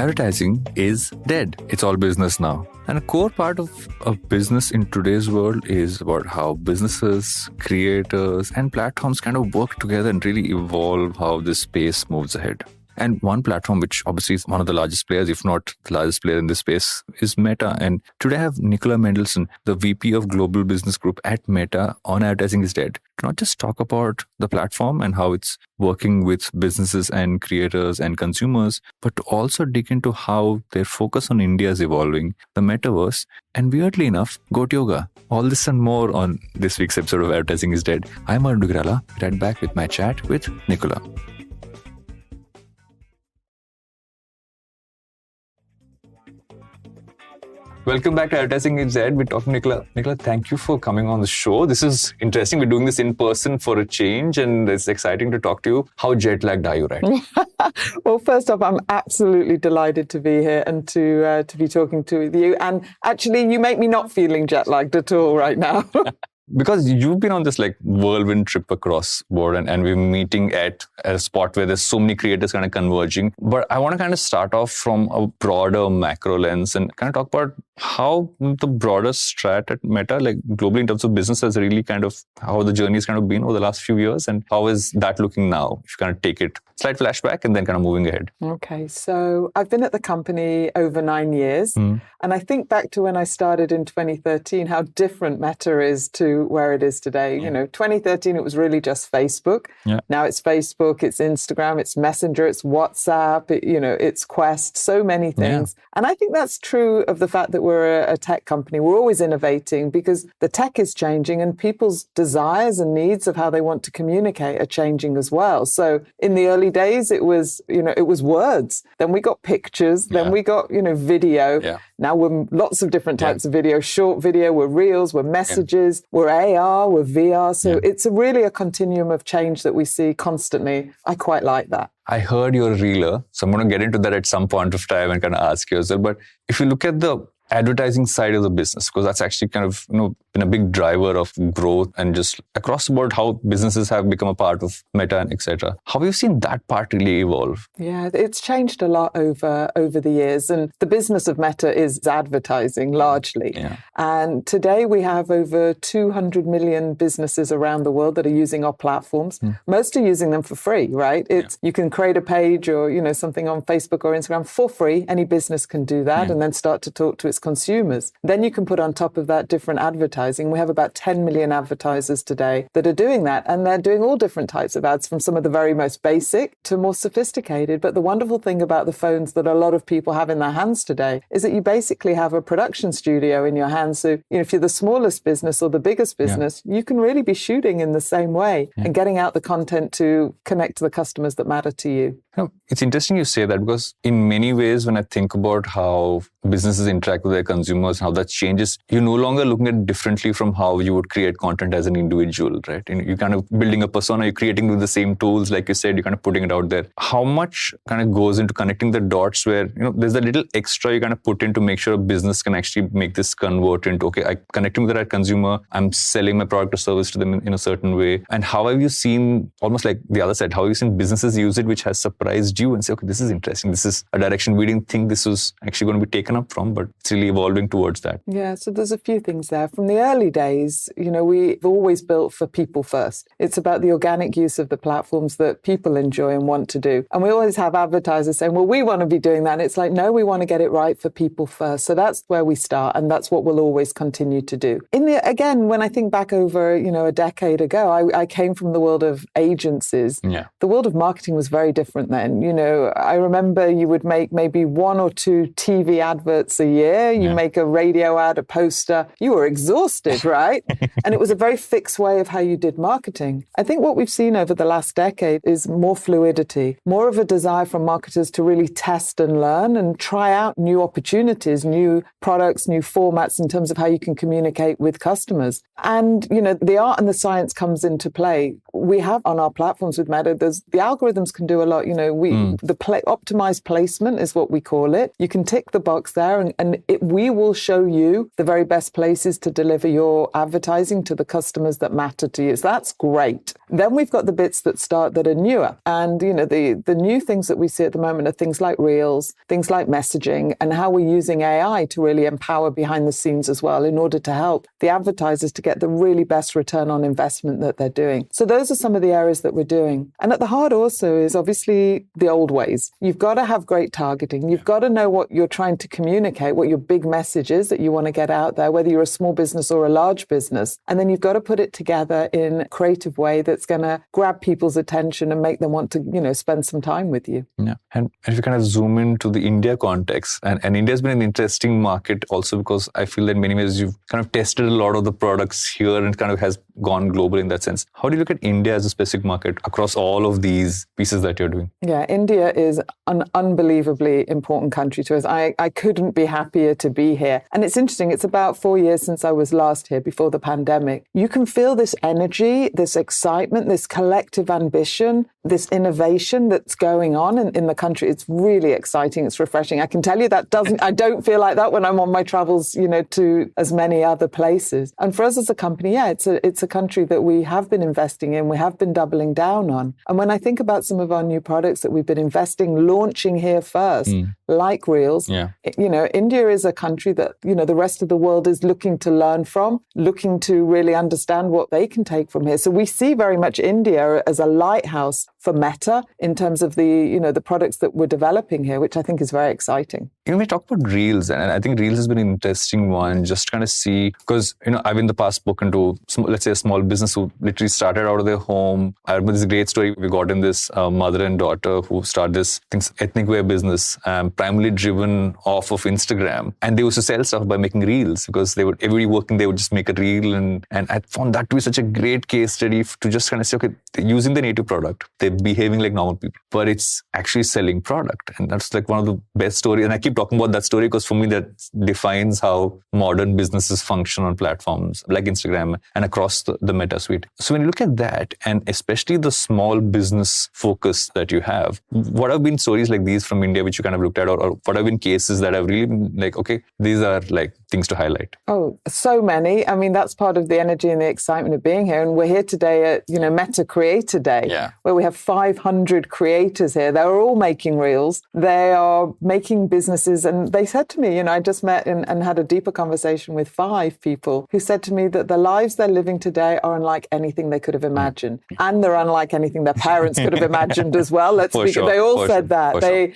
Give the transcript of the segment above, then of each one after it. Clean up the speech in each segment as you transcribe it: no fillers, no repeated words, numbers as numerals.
advertising is dead. It's all business now. And a core part of a business in today's world is about how businesses, creators, and platforms kind of work together and really evolve how this space moves ahead. And one platform, which obviously is one of the largest players, if not the largest player in this space, is Meta. And today I have Nicola Mendelsohn, the VP of Global Business Group at Meta on Advertising is Dead, to not just talk about the platform and how it's working with businesses and creators and consumers, but to also dig into how their focus on India is evolving, the Metaverse, and weirdly enough, Goat Yoga. All this and more on this week's episode of Advertising is Dead. I'm Varun Duggirala, right back with my chat with Nicola. Welcome back to Advertising is Dead. We're talking to Nicola. Nicola, thank you for coming on the show. This is interesting. We're doing this in person for a change, and it's exciting to talk to you. How jet lagged are you right now? Well, first off, I'm absolutely delighted to be here and to be talking to you. And actually, you make me not feeling jet lagged at all right now. Because you've been on this whirlwind trip across board and we're meeting at a spot where there's so many creators kind of converging. But I want to kind of start off from a broader macro lens and kind of talk about how the broader strat at Meta, globally in terms of business, has really kind of how the journey has kind of been over the last few years and how is that looking now? If you kind of take it, slight flashback and then kind of moving ahead. Okay, so I've been at the company over 9 years. And I think back to when I started in 2013, how different Meta is to where it is today. 2013, it was really just Facebook. Now it's Facebook, it's Instagram, it's Messenger, it's WhatsApp, it's Quest, so many things. And I think that's true of the fact that we're a tech company. We're always innovating because the tech is changing and people's desires and needs of how they want to communicate are changing as well. So in the early days, it was words. Then we got pictures. Then we got, video. Now we're lots of different types of video, short video, we're reels, we're messages, we're AR, we're VR. So it's really a continuum of change that we see constantly. I quite like that. I heard you're a reeler, so I'm going to get into that at some point of time and kind of ask you as well. But if you look at the advertising side of the business, because that's actually kind of been a big driver of growth and just across the board how businesses have become a part of Meta and etc. How have you seen that part really evolve? Yeah, it's changed a lot over the years, and the business of Meta is advertising largely. And today we have over 200 million businesses around the world that are using our platforms. Most are using them for free, right? You can create a page or something on Facebook or Instagram for free. Any business can do that and then start to talk to its consumers. Then you can put on top of that different advertising. We have about 10 million advertisers today that are doing that, and they're doing all different types of ads, from some of the very most basic to more sophisticated. But the wonderful thing about the phones that a lot of people have in their hands today is that you basically have a production studio in your hands. So if you're the smallest business or the biggest business, you can really be shooting in the same way and getting out the content to connect to the customers that matter to you. It's interesting you say that, because in many ways, when I think about how businesses interact with their consumers, how that changes, you're no longer looking at it differently from how you would create content as an individual, right? And you're kind of building a persona, you're creating with the same tools, like you said, you're kind of putting it out there. How much kind of goes into connecting the dots where, there's a little extra you kind of put in to make sure a business can actually make this convert into, okay, I'm connecting with the right consumer, I'm selling my product or service to them in a certain way. And how have you seen, almost like the other side, how have you seen businesses use it, which has surprised you and say, okay, this is interesting. This is a direction we didn't think this was actually going to be taken up from, but it's really evolving towards that. Yeah, so there's a few things there. From the early days, we've always built for people first. It's about the organic use of the platforms that people enjoy and want to do. And we always have advertisers saying, well, we want to be doing that. And it's like, no, we want to get it right for people first. So that's where we start. And that's what we'll always continue to do. Again, when I think back over, a decade ago, I came from the world of agencies. The world of marketing was very different then. I remember you would make maybe 1 or 2 TV adverts a year. You make a radio ad, a poster. You were exhausted, right? And it was a very fixed way of how you did marketing. I think what we've seen over the last decade is more fluidity, more of a desire from marketers to really test and learn and try out new opportunities, new products, new formats in terms of how you can communicate with customers. And, the art and the science comes into play. We have on our platforms with Meta, the algorithms can do a lot. optimized placement is what we call it. You can tick the box there and we will show you the very best places to deliver your advertising to the customers that matter to you. So that's great. Then we've got the bits that are newer. And, the new things that we see at the moment are things like Reels, things like messaging, and how we're using AI to really empower behind the scenes as well in order to help the advertisers to get the really best return on investment that they're doing. So those are some of the areas that we're doing. And at the heart also is obviously the old ways. You've got to have great targeting. You've got to know what you're trying to communicate, what your big message is that you want to get out there, whether you're a small business or a large business. And then you've got to put it together in a creative way that's going to grab people's attention and make them want to, spend some time with you. Yeah. And if you kind of zoom into the India context, and India's been an interesting market also because I feel that in many ways you've kind of tested a lot of the products here and kind of has gone global in that sense. How do you look at India as a specific market across all of these pieces that you're doing? Yeah, India is an unbelievably important country to us. I couldn't be happier to be here. And it's interesting, it's about 4 years since I was last here before the pandemic. You can feel this energy, this excitement, this collective ambition, this innovation that's going on in the country. It's really exciting. It's refreshing. I can tell you I don't feel like that when I'm on my travels, to as many other places. And for us as a company, it's a country that we have been investing in, we have been doubling down on. And when I think about some of our new products that we've been launching here first, like Reels, India is a country that, the rest of the world is looking to learn from, looking to really understand what they can take from here. So we see very much India as a lighthouse for Meta in terms of the products that we're developing here, which I think is very exciting. We talk about Reels, and I think Reels has been an interesting one, just to kind of see, because, I've in the past spoken to, let's say, a small business who literally started out of their home. I remember this great story. We got in this mother and daughter who started this ethnic wear business, primarily driven off of Instagram. And they used to sell stuff by making Reels because every working, they would just make a Reel. And I found that to be such a great case study to just kind of say, okay, they're using the native product, they're behaving like normal people, but it's actually selling product. And that's like one of the best stories. And I keep talking about that story because for me, that defines how modern businesses function on platforms like Instagram and across the Meta suite. So when you look at that, and especially the small business focus that you have, what have been stories like these from India, which you kind of looked at, or what have been cases that have really been like, okay, these are like things to highlight? Oh, so many. I mean, that's part of the energy and the excitement of being here. And we're here today at, Meta Creator Day, where we have 500 creators here. They're all making Reels. They are making businesses. And they said to me, I just met and had a deeper conversation with 5 people who said to me that the lives they're living today are unlike anything they could have imagined. And they're unlike anything their parents could have imagined as well. They all said that.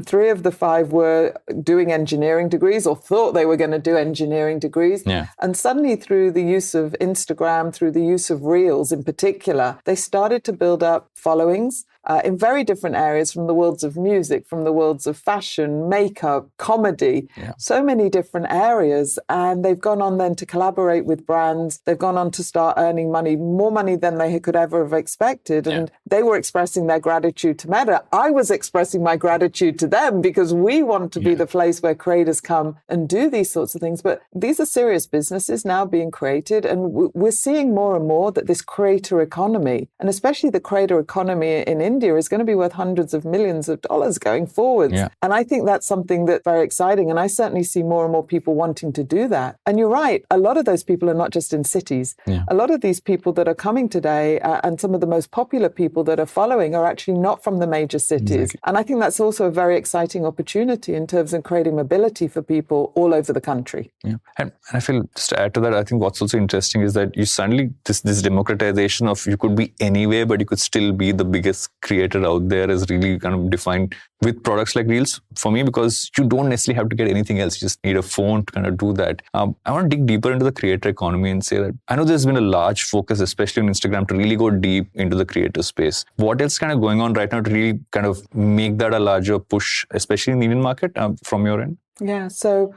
3 of the 5 were doing engineering degrees or thought they were going to do engineering degrees. Yeah. And suddenly through the use of Instagram, through the use of Reels in particular, they started to build up followings in very different areas, from the worlds of music, from the worlds of fashion, makeup, comedy, so many different areas. And they've gone on then to collaborate with brands. They've gone on to start earning money, more money than they could ever have expected. And they were expressing their gratitude to Meta. I was expressing my gratitude to them because we want to be the place where creators come and do these sorts of things. But these are serious businesses now being created. And we're seeing more and more that this creator economy, and especially the creator economy in India, is going to be worth hundreds of millions of dollars going forward. Yeah. And I think that's something that's very exciting. And I certainly see more and more people wanting to do that. And you're right, a lot of those people are not just in cities. Yeah. A lot of these people that are coming today and some of the most popular people that are following are actually not from the major cities. Exactly. And I think that's also a very exciting opportunity in terms of creating mobility for people all over the country. Yeah. And I feel, just to add to that, I think what's also interesting is that you suddenly, this democratization of you could be anywhere, but you could still be the biggest creator out there is really kind of defined with products like Reels for me, because you don't necessarily have to get anything else. You just need a phone to kind of do that. I want to dig deeper into the creator economy and say that I know there's been a large focus, especially on Instagram, to really go deep into the creator space. What else kind of going on right now to really kind of make that a larger push, especially in the Indian market from your end? Yeah, so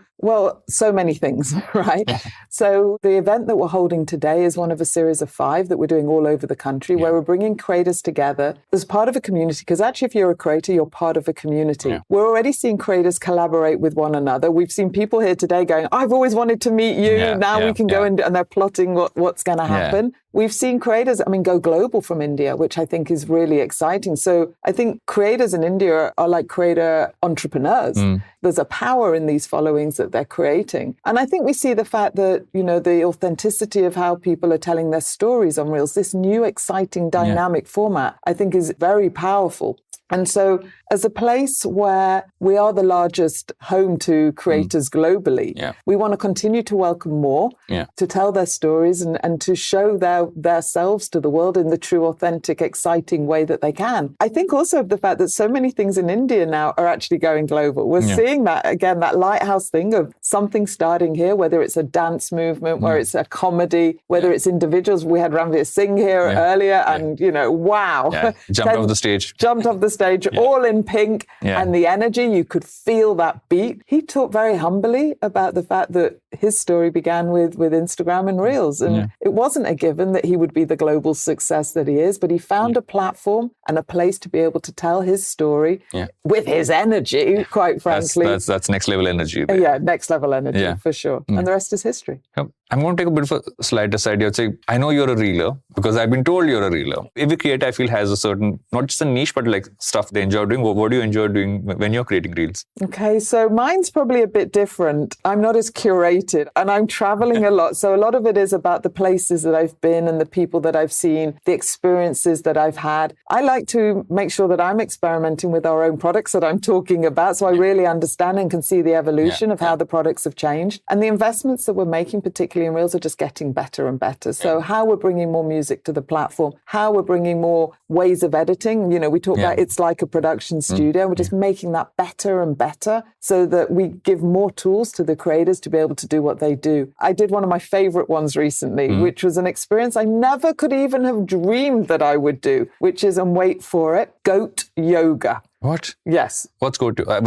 many things, right? So the event that we're holding today is one of a series of 5 that we're doing all over the country, where we're bringing creators together as part of a community. Because actually, if you're a creator, you're part of a community. Yeah. We're already seeing creators collaborate with one another. We've seen people here today going, I've always wanted to meet you. Now we can go and they're plotting what's going to happen. we've seen creators, go global from India, which I think is really exciting. So I think creators in India are like creator entrepreneurs. There's a power in these followings that they're creating. And I think we see the fact that, the authenticity of how people are telling their stories on Reels, this new exciting dynamic format, I think is very powerful. And so as a place where we are the largest home to creators globally, we want to continue to welcome more, to tell their stories and to show their selves to the world in the true, authentic, exciting way that they can. I think also of the fact that so many things in India now are actually going global. We're seeing that, again, that lighthouse thing of something starting here, whether it's a dance movement, whether it's a comedy, whether it's individuals. We had Ranveer Singh here earlier and, wow. Jumped off the stage. All in pink, and the energy, you could feel that beat. He talked very humbly about the fact that his story began with Instagram and Reels. And it wasn't a given that he would be the global success that he is, but he found a platform and a place to be able to tell his story with his energy, quite frankly. That's next level energy there. Yeah, next level energy, for sure. And the rest is history. I'm going to take a bit of a slight aside here. Say, I know you're a reeler because I've been told you're a reeler. Every creator, I feel, has a certain, not just a niche, but like stuff they enjoy doing. What do you enjoy doing when you're creating reels? Okay, so mine's probably a bit different. I'm not as curated and I'm traveling a lot. So a lot of it is about the places that I've been and the people that I've seen, the experiences that I've had. I like to make sure that I'm experimenting with our own products that I'm talking about. So I really understand and can see the evolution of how the products have changed. And the investments that we're making, particularly in Reels, are just getting better and better. So how we're bringing more music to the platform, how we're bringing more ways of editing. We talk about it's like a production studio. We're just making that better and better so that we give more tools to the creators to be able to do what they do. I did one of my favorite ones recently, which was an experience I never could even have dreamed that I would do, which is, and wait for it, goat yoga. What? Yes. What's goat yoga?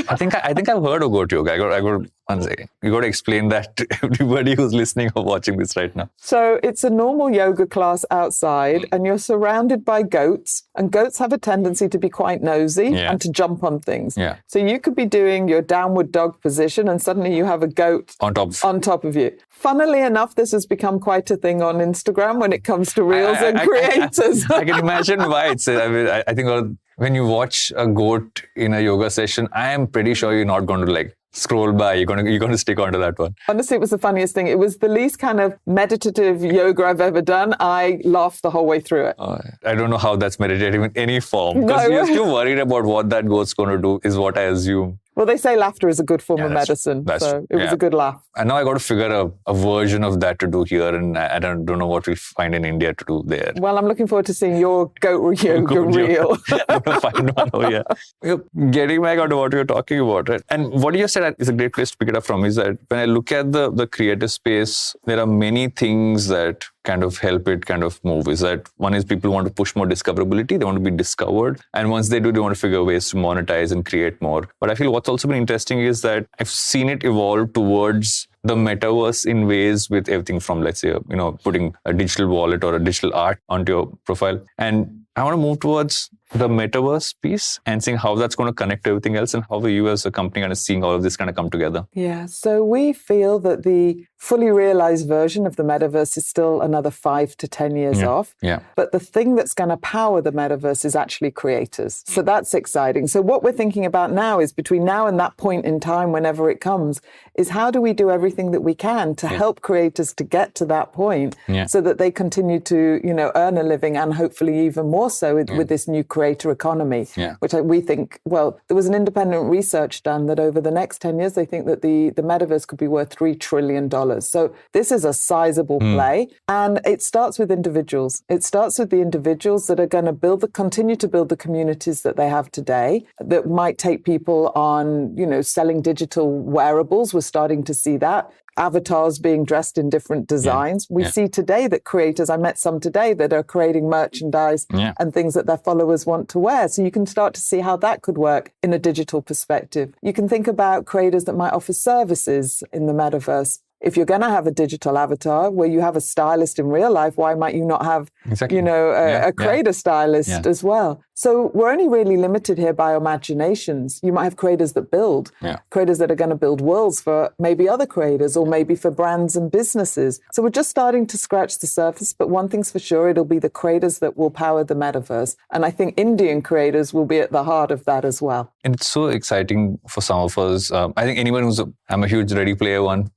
I think I've heard of goat yoga. I got one second. You got to explain that to everybody who's listening or watching this right now. So it's a normal yoga class outside and you're surrounded by goats, and goats have a tendency to be quite nosy and to jump on things. So you could be doing your downward dog position and suddenly you have a goat on top of you. Funnily enough, this has become quite a thing on Instagram when it comes to Reels and creators. I can imagine why it's. I think when you watch a goat in a yoga session, I am pretty sure you're not going to scroll by. You're going to stick onto that one. Honestly, it was the funniest thing. It was the least kind of meditative yoga I've ever done. I laughed the whole way through it. I don't know how that's meditative in any form. Because we're still worried about what that goat's going to do, is what I assume. Well, they say laughter is a good form of medicine. So it was a good laugh. And now I got to figure a version of that to do here. And I don't know what we'll find in India to do there. Well, I'm looking forward to seeing your goat yoga reel. I'm going to find one. Getting back onto what you're talking about, right? And what you said is a great place to pick it up from, is that when I look at the creative space, there are many things that kind of help it kind of move. Is that one is people want to push more discoverability. They want to be discovered. And once they do, they want to figure ways to monetize and create more. But I feel what's also been interesting is that I've seen it evolve towards the metaverse in ways with everything from, let's say, putting a digital wallet or a digital art onto your profile. And I want to move towards the metaverse piece and seeing how that's going to connect to everything else and how you as a company are seeing all of this kind of come together. Yeah, so we feel that the fully realized version of the metaverse is still another 5 to 10 years off. But the thing that's going to power the metaverse is actually creators. So that's exciting. So what we're thinking about now is, between now and that point in time, whenever it comes, is how do we do everything that we can to help creators to get to that point so that they continue to, earn a living, and hopefully even more so with this new creator economy, which we think, well, there was an independent research done that over the next 10 years, they think that the metaverse could be worth $3 trillion. So this is a sizable play, and it starts with individuals. It starts with the individuals that are going to continue to build the communities that they have today, that might take people on, selling digital wearables. We're starting to see that. Avatars being dressed in different designs. We see today that creators, I met some today that are creating merchandise and things that their followers want to wear. So you can start to see how that could work in a digital perspective. You can think about creators that might offer services in the metaverse. If you're going to have a digital avatar where you have a stylist in real life, why might you not have, a creator stylist as well? So we're only really limited here by our imaginations. You might have creators that build, creators that are going to build worlds for maybe other creators or maybe for brands and businesses. So we're just starting to scratch the surface. But one thing's for sure, it'll be the creators that will power the metaverse. And I think Indian creators will be at the heart of that as well. And it's so exciting for some of us. I think anyone I'm a huge Ready Player One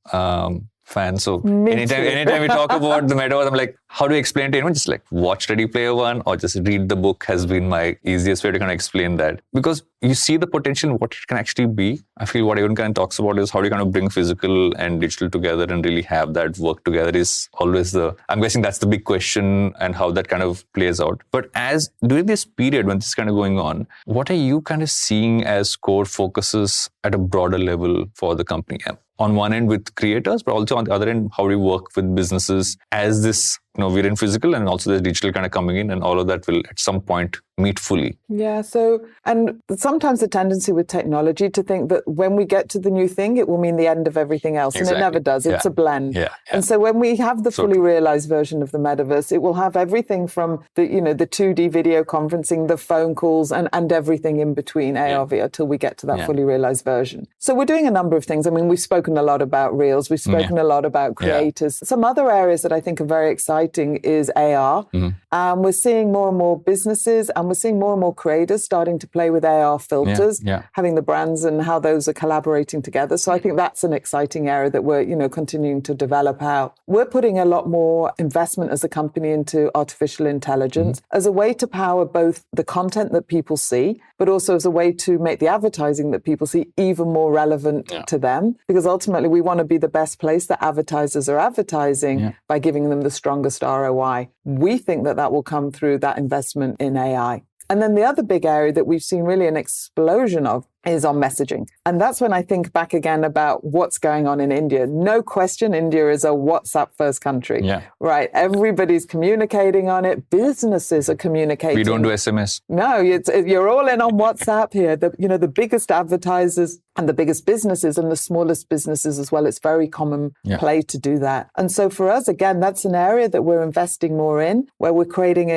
fan. So anytime we talk about the metaverse, I'm like, how do you explain to anyone? Just like watch Ready Player One or just read the book has been my easiest way to kind of explain that. Because you see the potential in what it can actually be. I feel what everyone kind of talks about is how do you kind of bring physical and digital together and really have that work together is always I'm guessing that's the big question and how that kind of plays out. But as during this period when this is kind of going on, what are you kind of seeing as core focuses at a broader level for the company? On one end with creators, but also on the other end, how do you work with businesses as this, we're in physical and also there's digital kind of coming in and all of that will at some point meet fully. Yeah. So, and sometimes the tendency with technology to think that when we get to the new thing, it will mean the end of everything else. Exactly. And it never does. It's a blend. Yeah. And so when we have the fully realized version of the metaverse, it will have everything from the 2D video conferencing, the phone calls and everything in between AR, VR till we get to that fully realized version. So we're doing a number of things. I mean, we've spoken a lot about Reels. We've spoken a lot about creators. Some other areas that I think are very exciting is AR. We're seeing more and more businesses and we're seeing more and more creators starting to play with AR filters, having the brands and how those are collaborating together. So I think that's an exciting area that we're, continuing to develop out. We're putting a lot more investment as a company into artificial intelligence as a way to power both the content that people see, but also as a way to make the advertising that people see even more relevant to them. Because ultimately we want to be the best place that advertisers are advertising by giving them the strongest ROI. We think that will come through that investment in AI. And then the other big area that we've seen really an explosion of is on messaging. And that's when I think back again about what's going on in India. No question, India is a WhatsApp first country, right? Everybody's communicating on it. Businesses are communicating. We don't do SMS. No, you're all in on WhatsApp here. The biggest advertisers and the biggest businesses and the smallest businesses as well. It's very common play to do that. And so for us, again, that's an area that we're investing more in, where we're creating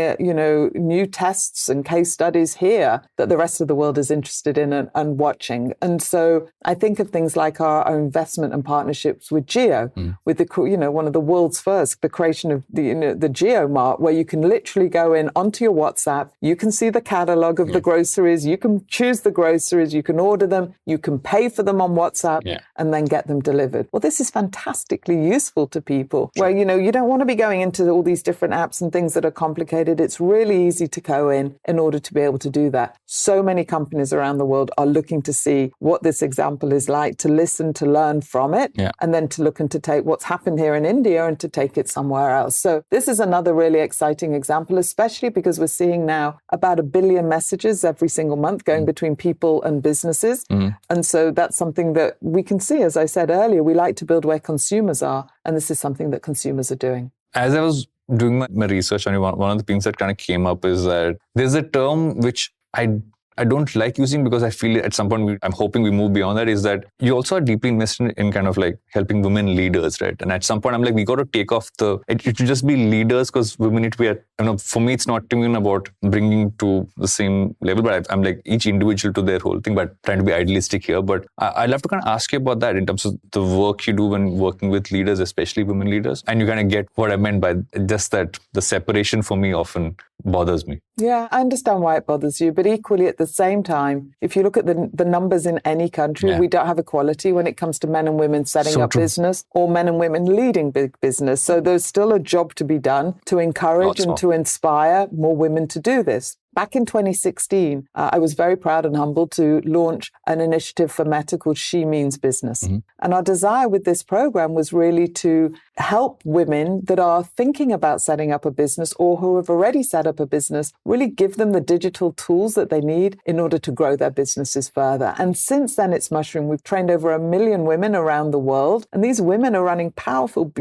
new tests and case studies here that the rest of the world is interested in and watching. And so I think of things like our investment and partnerships with Geo, with one of the world's first, the creation of the Geo Mart, where you can literally go in onto your WhatsApp, you can see the catalog of the groceries, you can choose the groceries, you can order them, you can pay for them on WhatsApp and then get them delivered. Well, this is fantastically useful to people where, you don't want to be going into all these different apps and things that are complicated. It's really easy to go in order to be able to do that. So many companies around the world are looking to see what this example is like, to listen, to learn from it, and then to look and to take what's happened here in India and to take it somewhere else. So this is another really exciting example, especially because we're seeing now about 1 billion messages every single month going between people and businesses. And so that's something that we can see. As I said earlier, we like to build where consumers are, and this is something that consumers are doing. As I was doing my research on you, one of the things that kind of came up is that there's a term which I don't like using because I feel at some point I'm hoping we move beyond that, is that you also are deeply invested in kind of like helping women leaders, right? And at some point I'm like, we got to take off it should just be leaders because women need to be for me, it's not even about bringing to the same level, but I'm like each individual to their whole thing, but trying to be idealistic here. But I'd love to kind of ask you about that in terms of the work you do when working with leaders, especially women leaders. And you kind of get what I meant by just that the separation for me often bothers me. Yeah, I understand why it bothers you. But equally at the same time, if you look at the numbers in any country, we don't have equality when it comes to men and women setting up business or men and women leading big business. So there's still a job to be done to encourage and to inspire more women to do this. Back in 2016, I was very proud and humbled to launch an initiative for Meta called She Means Business. And our desire with this program was really to help women that are thinking about setting up a business or who have already set up a business, really give them the digital tools that they need in order to grow their businesses further. And since then, it's mushroomed. We've trained over 1 million women around the world. And these women are running powerful,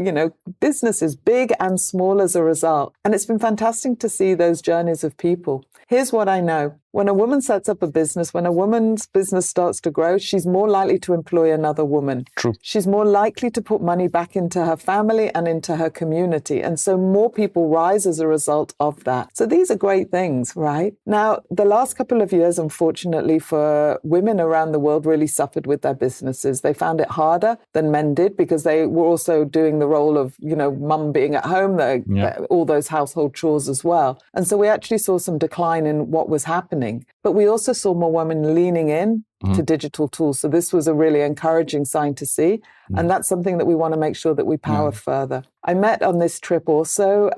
businesses, big and small as a result. And it's been fantastic to see those journeys of people. Here's what I know. when a woman sets up a business, when a woman's business starts to grow, she's more likely to employ another woman. True. She's more likely to put money back into her family and into her community. And so more people rise as a result of that. So these are great things, right? Now, the last couple of years, unfortunately, for women around the world really suffered with their businesses. They found it harder than men did because they were also doing the role of, mum being at home, all those household chores as well. And so we actually saw some decline in what was happening. But we also saw more women leaning in to digital tools. So this was a really encouraging sign to see. And that's something that we want to make sure that we power further. I met on this trip also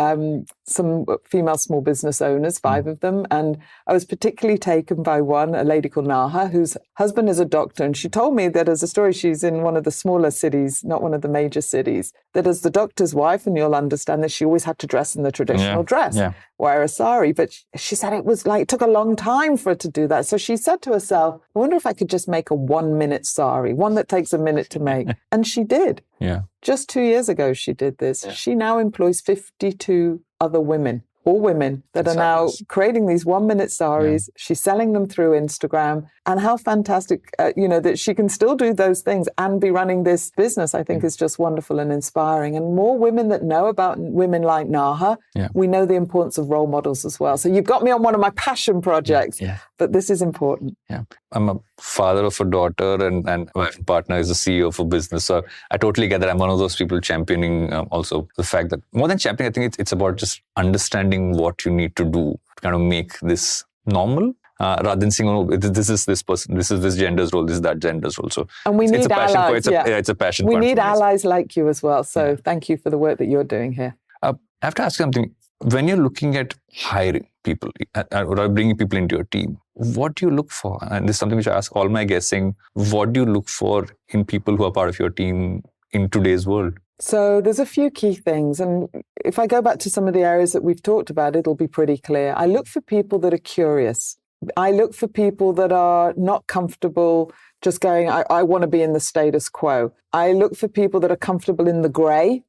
some female small business owners, 5 of them. And I was particularly taken by one, a lady called Naha, whose husband is a doctor. And she told me that as a story, she's in one of the smaller cities, not one of the major cities, that as the doctor's wife, and you'll understand this, she always had to dress in the traditional dress, wear a sari. But she said it took a long time for her to do that. So she said to herself, I wonder if I could just make a 1-minute sari, one that takes a minute to make. And she did. Yeah. Just 2 years ago, she did this. Yeah. She now employs 52 other women, all women that are now creating these 1-minute saris. Yeah. She's selling them through Instagram. And how fantastic, that she can still do those things and be running this business, I think is just wonderful and inspiring. And more women that know about women like Naha, we know the importance of role models as well. So you've got me on one of my passion projects, but this is important. Yeah. I'm a father of a daughter and my partner is a CEO of a business. So I totally get that. I'm one of those people championing also the fact that more than championing, I think it's about just understanding what you need to do to kind of make this normal. Rather than saying, this is this person, this is this gender's role, this is that gender's role. So and we need allies. It's a passion point. We need allies like you as well. So thank you for the work that you're doing here. I have to ask you something. When you're looking at hiring people or bringing people into your team, what do you look for? And this is something which I ask all my guessing. What do you look for in people who are part of your team in today's world? So there's a few key things. And if I go back to some of the areas that we've talked about, it'll be pretty clear. I look for people that are curious. I look for people that are not comfortable just going, I want to be in the status quo. I look for people that are comfortable in the gray.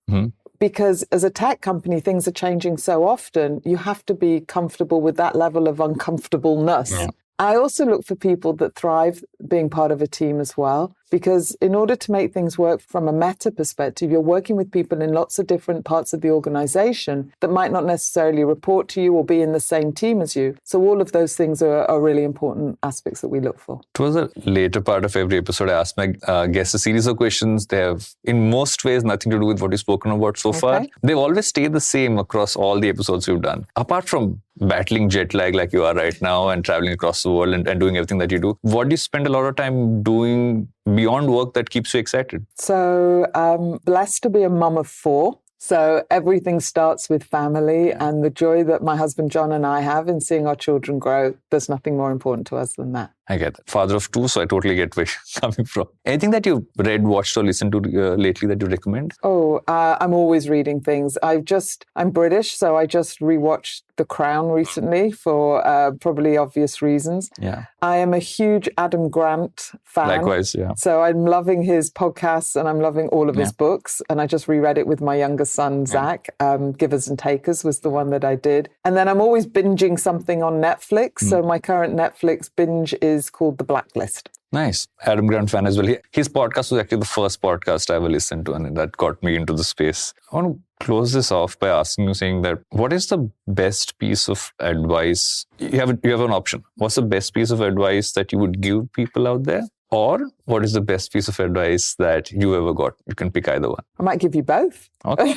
Because as a tech company, things are changing so often, you have to be comfortable with that level of uncomfortableness. Yeah. I also look for people that thrive being part of a team as well, because in order to make things work from a meta perspective, you're working with people in lots of different parts of the organization that might not necessarily report to you or be in the same team as you. So all of those things are really important aspects that we look for. Towards the later part of every episode, I ask my guests a series of questions. They have, in most ways, nothing to do with what we've spoken about so far. They've always stayed the same across all the episodes we've done. Apart from battling jet lag like you are right now and traveling across the world and doing everything that you do, what do you spend a lot of time doing beyond work that keeps you excited? So I'm blessed to be a mum of 4. So everything starts with family and the joy that my husband John and I have in seeing our children grow. There's nothing more important to us than that. I get that. Father of 2, so I totally get where you're coming from. Anything that you've read, watched, or listened to lately that you recommend? I'm always reading things. I'm British, so I just rewatched The Crown recently for probably obvious reasons. Yeah. I am a huge Adam Grant fan. Likewise, yeah. So I'm loving his podcasts and I'm loving all of his books. And I just reread it with my younger son, Zach. Givers and Takers was the one that I did. And then I'm always binging something on Netflix. So my current Netflix binge is called The Blacklist. Nice. Adam Grant fan as well. His podcast was actually the first podcast I ever listened to, and that got me into the space. I want to close this off by asking you, saying that what is the best piece of advice? You have an option. What's the best piece of advice that you would give people out there? Or what is the best piece of advice that you ever got? You can pick either one. I might give you both. Okay.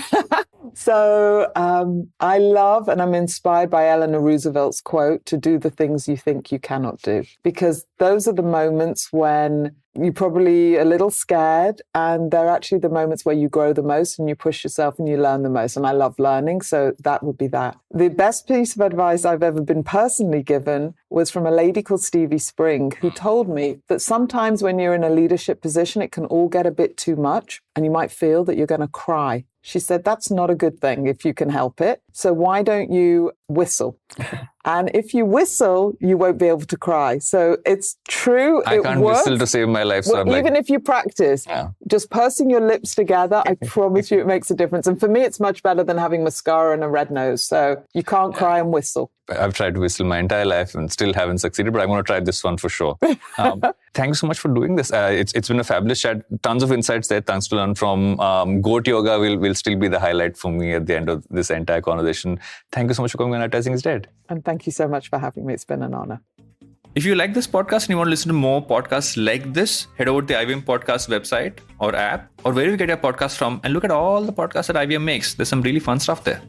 So I love and I'm inspired by Eleanor Roosevelt's quote, to do the things you think you cannot do. Because those are the moments when you're probably a little scared, and they're actually the moments where you grow the most and you push yourself and you learn the most. And I love learning, so that would be that. The best piece of advice I've ever been personally given was from a lady called Stevie Spring, who told me that sometimes when you're in a leadership position, it can all get a bit too much and you might feel that you're going to cry. She said, that's not a good thing if you can help it. So why don't you whistle? And if you whistle, you won't be able to cry. So it's true. I can't whistle to save my life. So even if you practice, just pursing your lips together, I promise you it makes a difference. And for me, it's much better than having mascara and a red nose. So you can't cry and whistle. I've tried to whistle my entire life and still haven't succeeded, but I'm going to try this one for sure. Thank you so much for doing this. It's been a fabulous chat. Tons of insights there, tons to learn from. Goat yoga will still be the highlight for me at the end of this entire conversation. Thank you so much for coming on Advertising is Dead. And thank you so much for having me. It's been an honor. If you like this podcast and you want to listen to more podcasts like this, head over to the IVM Podcast website or app or wherever you get your podcast from and look at all the podcasts that IVM makes. There's some really fun stuff there.